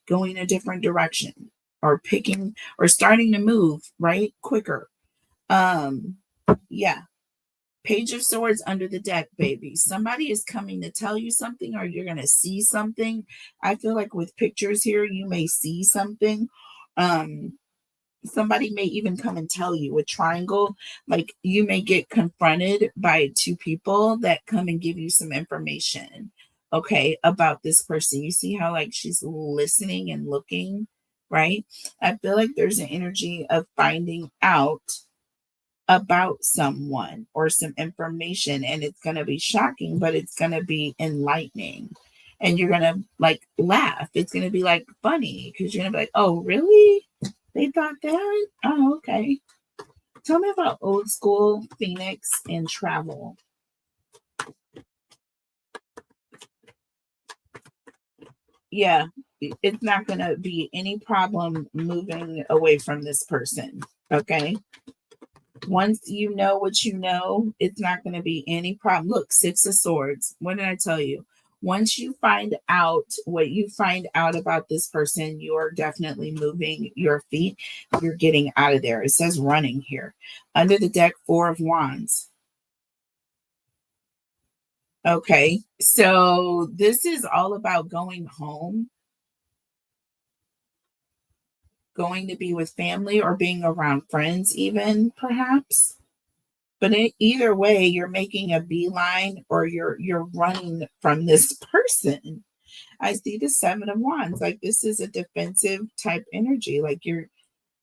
Going a different direction or picking or starting to move, right? Quicker. Yeah. Page of Swords under the deck, baby. Somebody is coming to tell you something, or you're going to see something. I feel like with pictures here, you may see something. Somebody may even come and tell you a triangle. Like you may get confronted by two people that come and give you some information, okay, about this person. You see how like she's listening and looking, right? I feel like there's an energy of finding out about someone or some information, and it's going to be shocking, but it's going to be enlightening, and you're going to like laugh. It's going to be like funny because you're going to be like, oh really, they thought that? Oh, okay. Tell me about old school Phoenix and travel. Yeah, it's not going to be any problem moving away from this person, okay? Once you know what you know, it's not going to be any problem. Look, Six of Swords. What did I tell you? Once you find out what you find out about this person, you're definitely moving your feet. You're getting out of there. It says running here. Under the deck, Four of Wands. Okay, so this is all about going home, going to be with family, or being around friends, even perhaps. But either way, you're making a beeline, or you're running from this person. I see the Seven of Wands. Like this is a defensive type energy. Like you're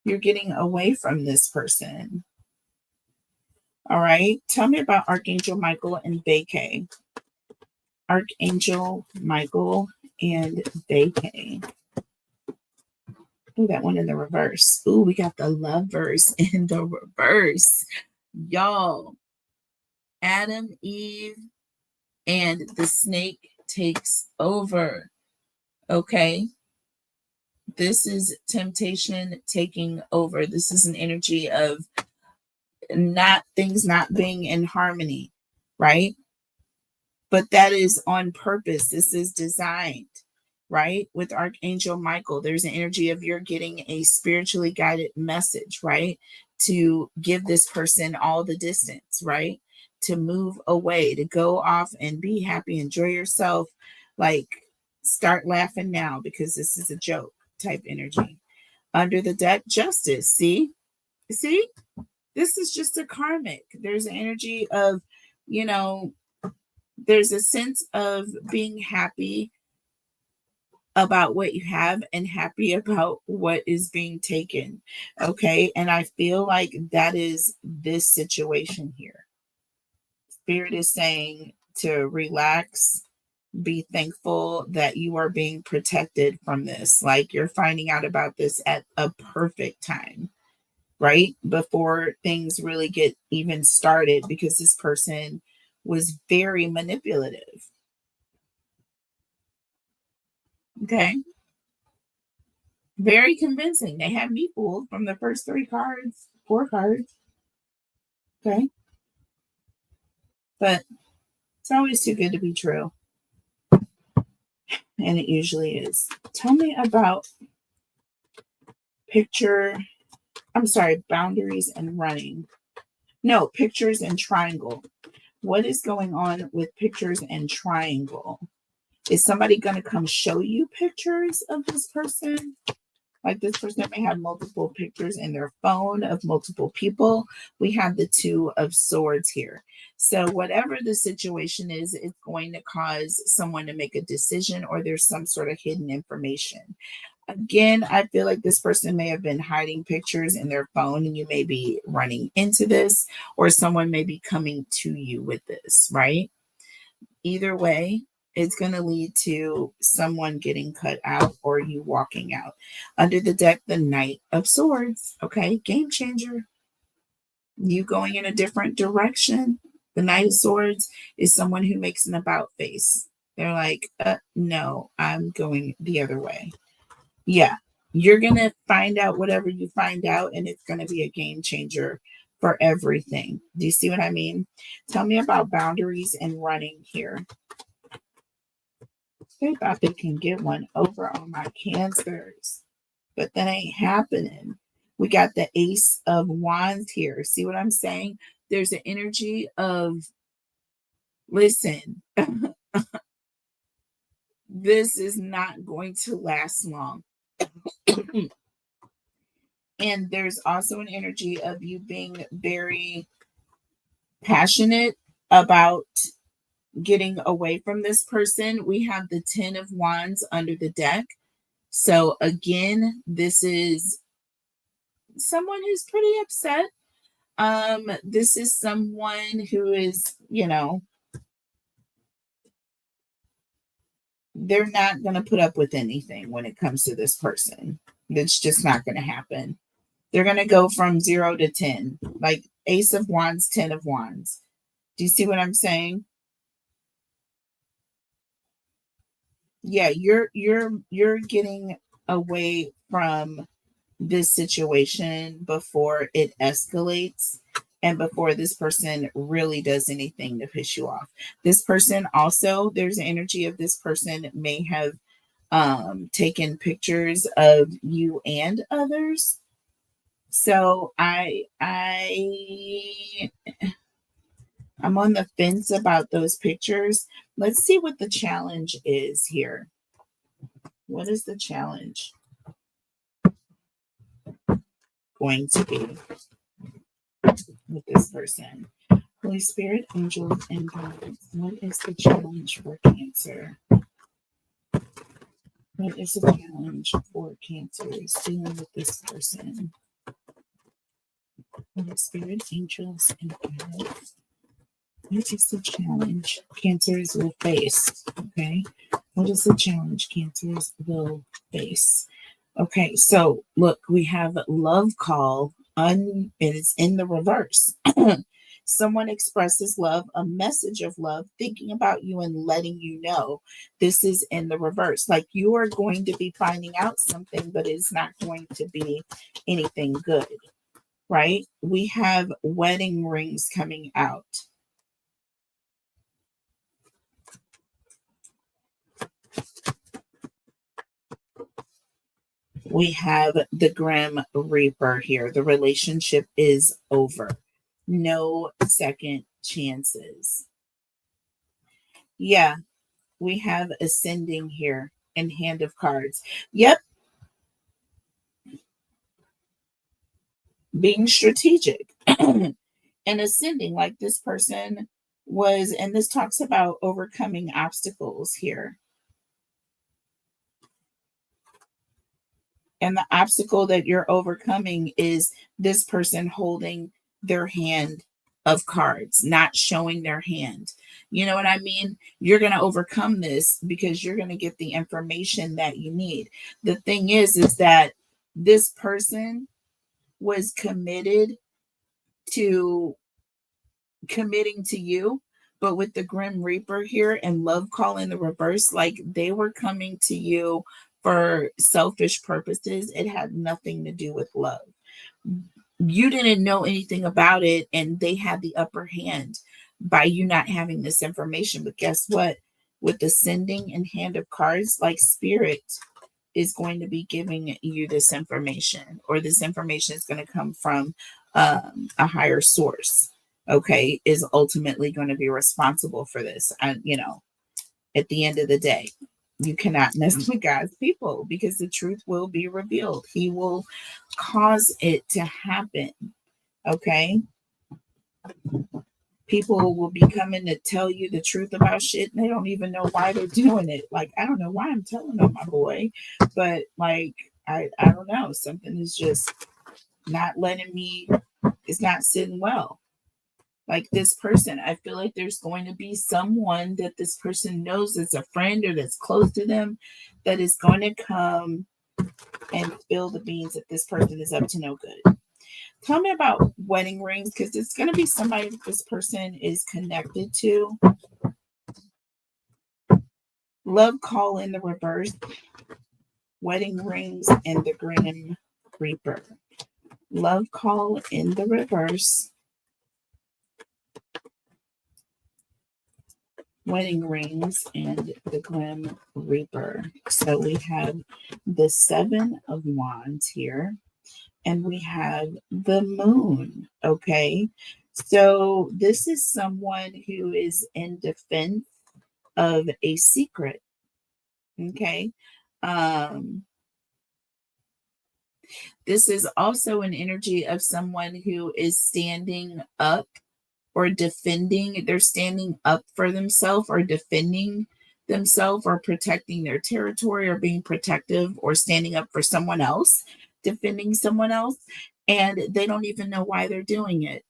getting away from this person. All right. Tell me about Archangel Michael and Vacay. Archangel Michael and Vacay. Oh, that one in the reverse. Oh, we got the Lovers in the reverse. Y'all, Adam, Eve, and the snake takes over. Okay. This is temptation taking over. This is an energy of not things not being in harmony, right? But that is on purpose. This is designed, right? With Archangel Michael, there's an energy of you're getting a spiritually guided message, right? To give this person all the distance, right? To move away, to go off and be happy, enjoy yourself. Like, start laughing now because this is a joke type energy. Under the deck, Justice. See, this is just a karmic. There's an energy of, you know, there's a sense of being happy about what you have and happy about what is being taken. Okay. And I feel like that is this situation here. Spirit is saying to relax, be thankful that you are being protected from this. Like you're finding out about this at a perfect time, right? Before things really get even started, because this person was very manipulative. Okay. Very convincing. They had me fooled from the first four cards. Okay. But it's always too good to be true. And it usually is. Tell me about boundaries and running. No, pictures and triangle. What is going on with pictures and triangle? Is somebody going to come show you pictures of this person? Like this person may have multiple pictures in their phone of multiple people. We have the Two of Swords here. So whatever the situation is, it's going to cause someone to make a decision, or there's some sort of hidden information. Again, I feel like this person may have been hiding pictures in their phone, and you may be running into this, or someone may be coming to you with this, right? Either way, it's going to lead to someone getting cut out or you walking out. Under the deck, the Knight of Swords. Okay, game changer. You going in a different direction. The Knight of Swords is someone who makes an about face. They're like, no, I'm going the other way. Yeah, you're going to find out whatever you find out, and it's going to be a game changer for everything. Do you see what I mean? Tell me about boundaries and running here. They thought they can get one over on my cancers, but that ain't happening. We got the Ace of Wands here. See what I'm saying? There's an energy of, listen, this is not going to last long. And there's also an energy of you being very passionate about getting away from this person. We have the 10 of Wands under the deck. So again, this is someone who's pretty upset. This is someone who is, they're not going to put up with anything when it comes to this person. It's just not going to happen. They're going to go from 0 to 10, like Ace of Wands, 10 of Wands. Do you see what I'm saying? Yeah, you're getting away from this situation before it escalates and before this person really does anything to piss you off. This person also, there's an energy of this person may have taken pictures of you and others. So I'm on the fence about those pictures. Let's see what the challenge is here. What is the challenge going to be with this person? Holy Spirit, angels, and guides. What is the challenge for Cancer? What is the challenge for Cancers dealing with this person? Holy Spirit, angels, and guides. What is the challenge Cancers will face? Okay. What is the challenge Cancers will face? Okay. So look, we have love call. It is in the reverse. Someone expresses love, a message of love, thinking about you and letting you know. This is in the reverse. Like you are going to be finding out something, but it's not going to be anything good, right? We have wedding rings coming out. We have the Grim Reaper here. The relationship is over. No second chances. Yeah, we have ascending here and Hand of Cards. Yep, being strategic and ascending like this person was. And this talks about overcoming obstacles here. And the obstacle that you're overcoming is this person holding their hand of cards, not showing their hand. You know what I mean? You're going to overcome this because you're going to get the information that you need. The thing is that this person was committing to you, but with the Grim Reaper here and love call in the reverse, like they were coming to you for selfish purposes. It had nothing to do with love. You didn't know anything about it, and they had the upper hand by you not having this information. But guess what? With the sending and Hand of Cards, like Spirit is going to be giving you this information, or this information is going to come from a higher source. Okay, is ultimately going to be responsible for this. And at the end of the day, you cannot mess with God's people because the truth will be revealed. He will cause it to happen. Okay. People will be coming to tell you the truth about shit and they don't even know why they're doing it. Like, I don't know why I'm telling them, my boy, but like, I don't know. Something is just not letting me, it's not sitting well. Like this person, I feel like there's going to be someone that this person knows that's a friend or that's close to them that is going to come and spill the beans that this person is up to no good. Tell me about wedding rings, because it's going to be somebody that this person is connected to. Love call in the reverse. Wedding rings and the Grim Reaper. Love call in the reverse. Wedding rings and the Grim Reaper. So we have the 7 of Wands here. And we have the Moon. Okay. So this is someone who is in defense of a secret. Okay. Um, this is also an energy of someone who is standing up or defending. They're standing up for themselves or defending themselves or protecting their territory or being protective or standing up for someone else, defending someone else. And they don't even know why they're doing it.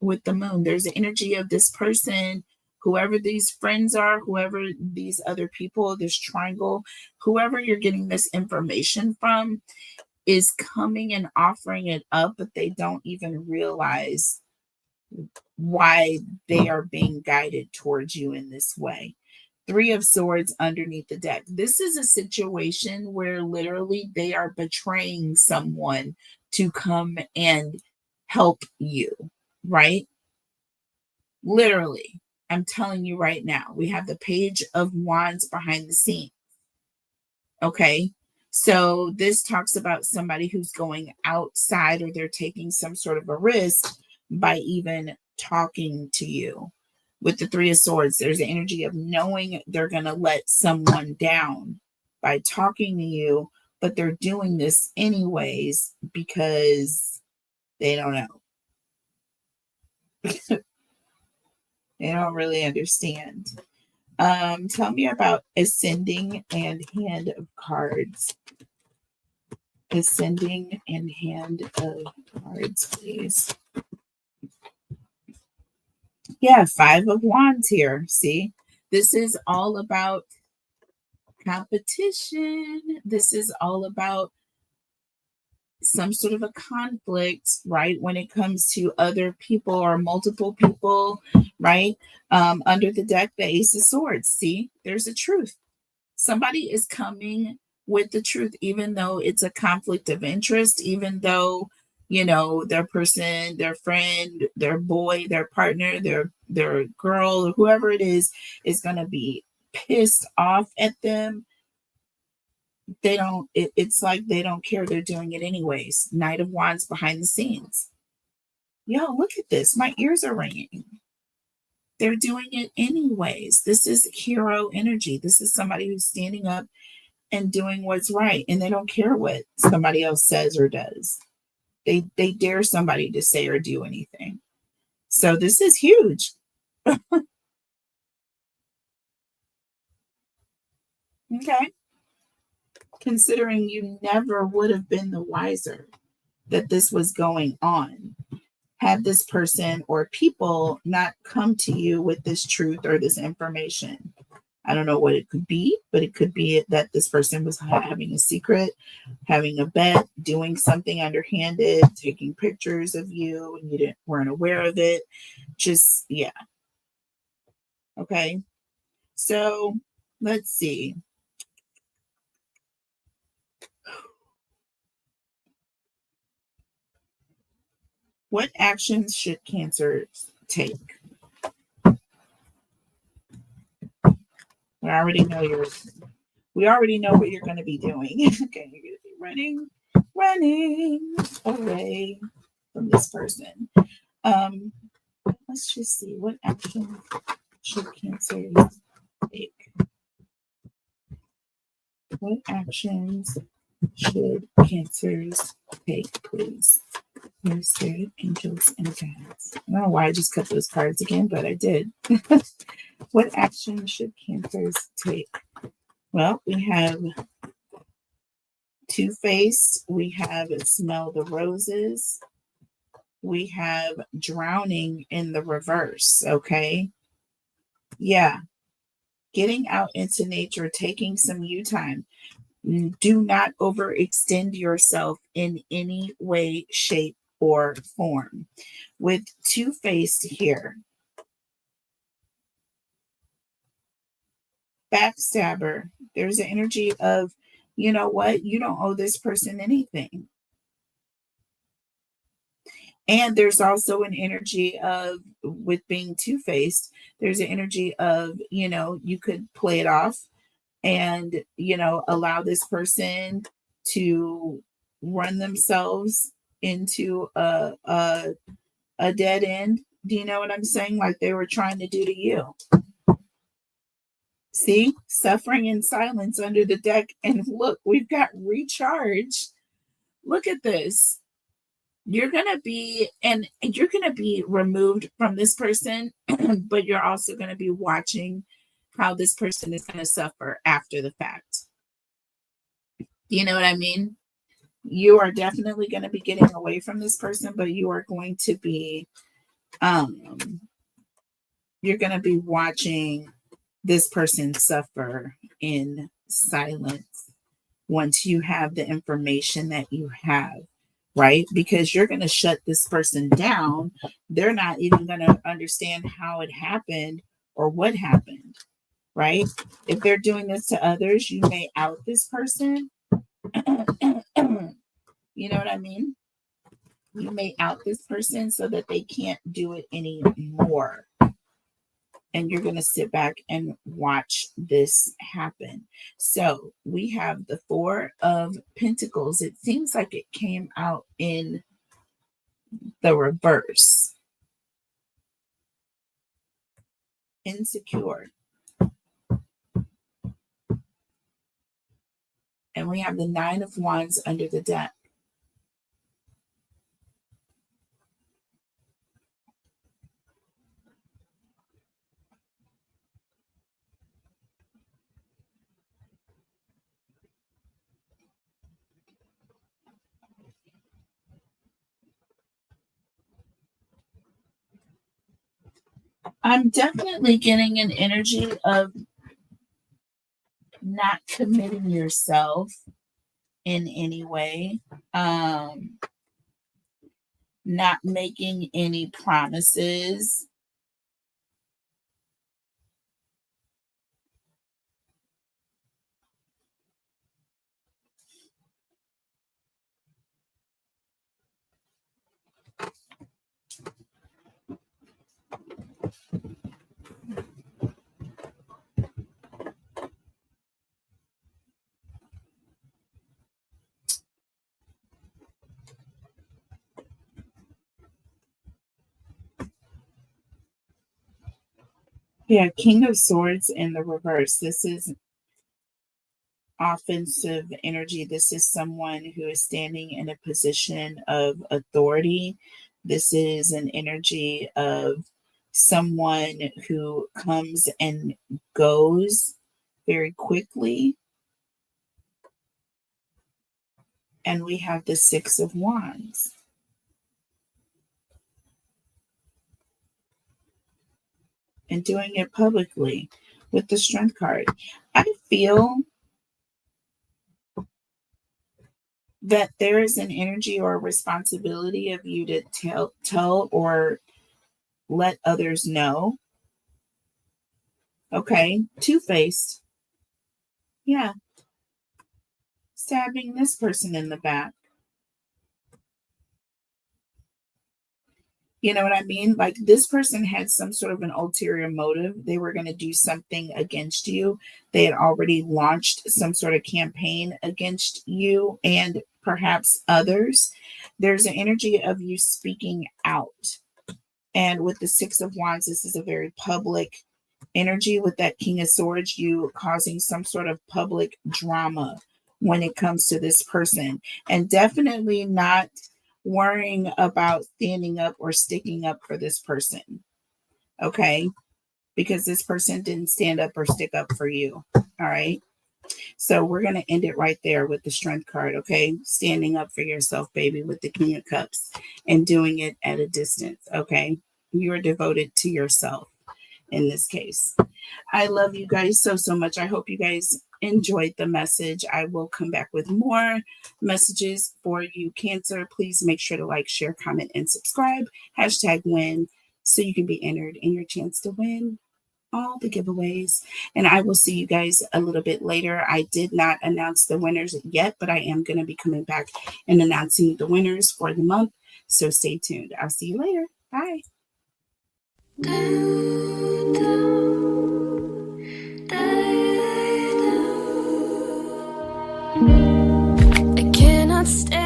With the moon, there's the energy of this person, whoever these friends are, whoever these other people, this triangle, whoever you're getting this information from is coming and offering it up, but they don't even realize why they are being guided towards you in this way. Three of Swords underneath the deck. This is a situation where literally they are betraying someone to come and help you, right? Literally. I'm telling you right now, we have the Page of Wands behind the scene. Okay. So this talks about somebody who's going outside or they're taking some sort of a risk by even talking to you. With the Three of Swords, there's the energy of knowing they're going to let someone down by talking to you, but they're doing this anyways because they don't know. They don't really understand. Tell me about Ascending and Hand of Cards. Ascending and Hand of Cards, please. Yeah, Five of Wands here. See, this is all about competition. This is all about some sort of a conflict, right? When it comes to other people or multiple people, right? Under the deck, the Ace of Swords. See, there's a truth. Somebody is coming with the truth, even though it's a conflict of interest, even though, you know, their person, their friend, their boy, their partner, their girl, or whoever it is going to be pissed off at them. They don't, it's like they don't care. They're doing it anyways. Knight of Wands behind the scenes. Yo, look at this. My ears are ringing. They're doing it anyways. This is hero energy. This is somebody who's standing up and doing what's right, and they don't care what somebody else says or does. They dare somebody to say or do anything. So this is huge. Okay. Considering you never would have been the wiser that this was going on had this person or people not come to you with this truth or this information. I don't know what it could be, but it could be that this person was having a secret, having a bet, doing something underhanded, taking pictures of you, and you weren't aware of it. Just, yeah. Okay. So let's see. What actions should Cancer take? We already know we already know what you're going to be doing. Okay, you're going to be running away from this person. Um, let's just see, what action should Cancer take? What actions should Cancers take, please? Your spirit, angels, and guides. I don't know why I just cut those cards again, but I did. What action should Cancers take? Well, we have Two-Faced. We have Smell the Roses. We have Drowning in the reverse. Okay. Yeah. Getting out into nature, taking some you time. Do not overextend yourself in any way, shape, or form. With Two-Faced here, backstabber, there's an energy of, you know what, you don't owe this person anything. And there's also an energy of, with being two-faced, there's an energy of, you know, you could play it off and, you know, allow this person to run themselves into a dead end, Do you know what I'm saying? Like they were trying to do to you. See, suffering in silence under the deck. And look, we've got recharge. Look at this. You're going to be, and you're going to be removed from this person, but you're also going to be watching how this person is going to suffer after the fact. Do you know what I mean? You are definitely going to be getting away from this person, but you are going to be, you're going to be watching this person suffer in silence once you have the information that you have, right? Because you're going to shut this person down. They're not even going to understand how it happened or what happened, right? If they're doing this to others, you may out this person. You know what I mean? You may out this person so that they can't do it anymore. And you're going to sit back and watch this happen. So we have the Four of Pentacles. It seems like it came out in the reverse. Insecure. And we have the Nine of Wands under the deck. I'm definitely getting an energy of not committing yourself in any way, not making any promises. Yeah, King of Swords in the reverse. This is offensive energy. This is someone who is standing in a position of authority. This is an energy of someone who comes and goes very quickly. And we have the Six of Wands. And doing it publicly with the Strength card. I feel that there is an energy or a responsibility of you to tell or let others know. Okay, two-faced. Yeah, stabbing this person in the back. You know what I mean? Like this person had some sort of an ulterior motive. They were going to do something against you. They had already launched some sort of campaign against you and perhaps others. There's an energy of you speaking out. And with the Six of Wands, this is a very public energy. With that King of Swords, you causing some sort of public drama when it comes to this person. And definitely not worrying about standing up or sticking up for this person. Okay? Because this person didn't stand up or stick up for you. All right? So we're going to end it right there with the Strength card, okay? Standing up for yourself, baby, with the King of Cups and doing it at a distance, okay? You're devoted to yourself in this case. I love you guys so, so much. I hope you guys enjoyed the message. I will come back with more messages for you, Cancer. Please make sure to like, share, comment, and subscribe. #win so you can be entered in your chance to win all the giveaways. And I will see you guys a little bit later. I did not announce the winners yet, but I am going to be coming back and announcing the winners for the month. So stay tuned. I'll see you later. Bye. I cannot stay.